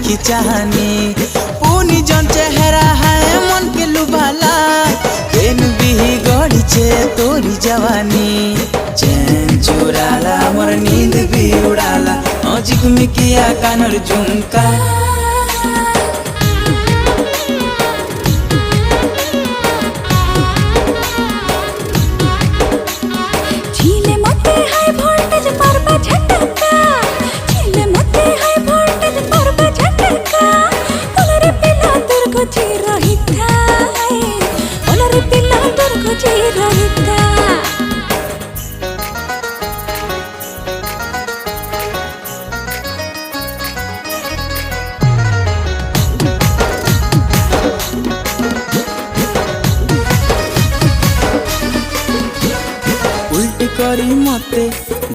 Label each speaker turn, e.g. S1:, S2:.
S1: की चाहनी पूनी जन चेहरा है मन के लुभाला पेन भी गड़ी छे तोरी जवानी चैन चुराला मोर नींद भी उड़ाला नजीक में किया कानर झुमका उल्टी करी मते